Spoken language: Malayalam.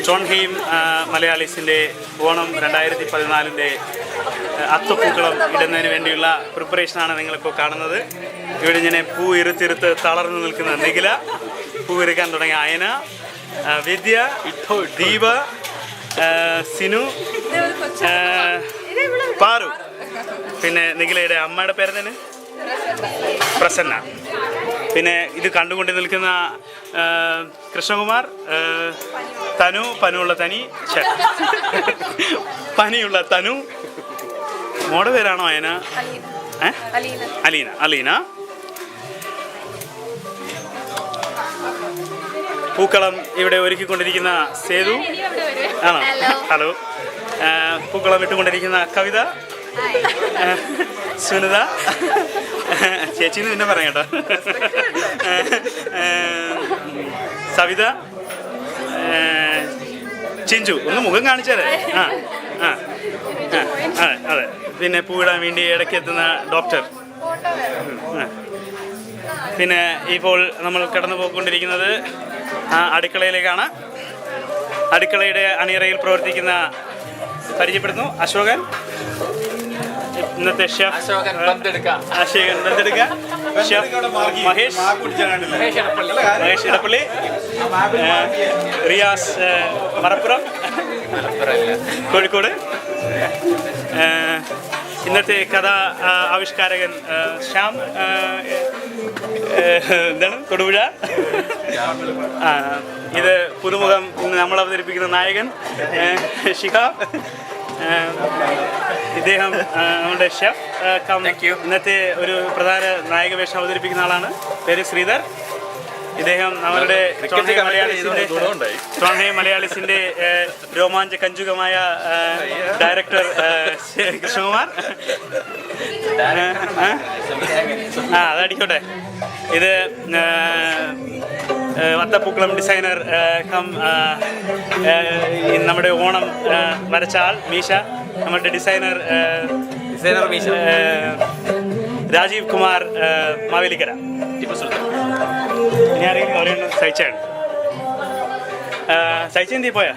ട്രോൺഹെയിം മലയാളീസിൻ്റെ ഓണം 2014 അത്തപ്പൂക്കളം ഇടുന്നതിന് വേണ്ടിയുള്ള പ്രിപ്പറേഷനാണ് നിങ്ങളിപ്പോൾ കാണുന്നത്. ഇവിടെ ഇങ്ങനെ പൂ ഇറുത്തിരുത്ത് തളർന്നു നിൽക്കുന്ന നിഖില, പൂ ഇറുക്കാൻ തുടങ്ങിയ അയന, വിദ്യ, ദീപ, സിനു, പാറു, പിന്നെ നിഖിലയുടെ അമ്മയുടെ പേര് തന്നെ പ്രസന്ന, പിന്നെ ഇത് കണ്ടുകൊണ്ട് നിൽക്കുന്ന കൃഷ്ണകുമാർ, തനു, പനുള്ള തനി, പനിയുള്ള തനു, മോടെ പേരാണോ അയന? അലീന. അലീന. പൂക്കളം ഇവിടെ ഒരുക്കിക്കൊണ്ടിരിക്കുന്ന സേതു ആണോ? ഹലോ. പൂക്കളം ഇട്ടുകൊണ്ടിരിക്കുന്ന കവിത, സുനിത, ചേച്ചിന്ന് പിന്നെ പറയാം കേട്ടോ, സവിത, ചിഞ്ചു. ഒന്ന് മുഖം കാണിച്ചാലേ. അതെ. പിന്നെ പൂവിടാൻ വേണ്ടി ഇടയ്ക്ക് എത്തുന്ന ഡോക്ടർ. പിന്നെ ഇപ്പോൾ നമ്മൾ കടന്നു പോയിക്കൊണ്ടിരിക്കുന്നത് അടുക്കളയിലേക്കാണ്. അടുക്കളയുടെ അണിയറയിൽ പ്രവർത്തിക്കുന്ന പരിചയപ്പെടുന്നു അശോകൻ, ഇന്നത്തെ ഷെഫ് അശോകൻ ബന്തെടുക്ക, ഷെഫ് മഹേഷ് ഇടപ്പള്ളി, റിയാസ് മലപ്പുറം, കോഴിക്കോട്, ഇന്നത്തെ കഥാ ആവിഷ്കാരകൻ ശ്യാം, എന്താണ്, തൊടുപുഴ. ഇത് പുതുമുഖം ഇന്ന് നമ്മൾ അവതരിപ്പിക്കുന്ന നായകൻ ഷിഹാബ്. ഇദ്ദേഹം നമ്മുടെ ഷെഫ് ഇന്നത്തെ ഒരു പ്രധാന നായക വേഷം അവതരിപ്പിക്കുന്ന ആളാണ്. പേര് ശ്രീധർ. ഇദ്ദേഹം നമ്മളുടെ ട്രോൺഹെയിം മലയാളീസിന്റെ രോമാഞ്ച കഞ്ചുകമായ ഡയറക്ടർ കൃഷ്ണകുമാർ. അതടിക്കോട്ടെ. ഇത് വത്തപ്പൂക്കളം ഡിസൈനർ നമ്മുടെ ഓണം വരച്ച ആൾ മീശ, നമ്മുടെ ഡിസൈനർ മീശ, രാജീവ് കുമാർ മാവേലിക്കര. ഇനി ആരെങ്കിലും പറയുന്നു? സഹിച്ചാണ്. സഹിച്ച എന്തി പോയാ?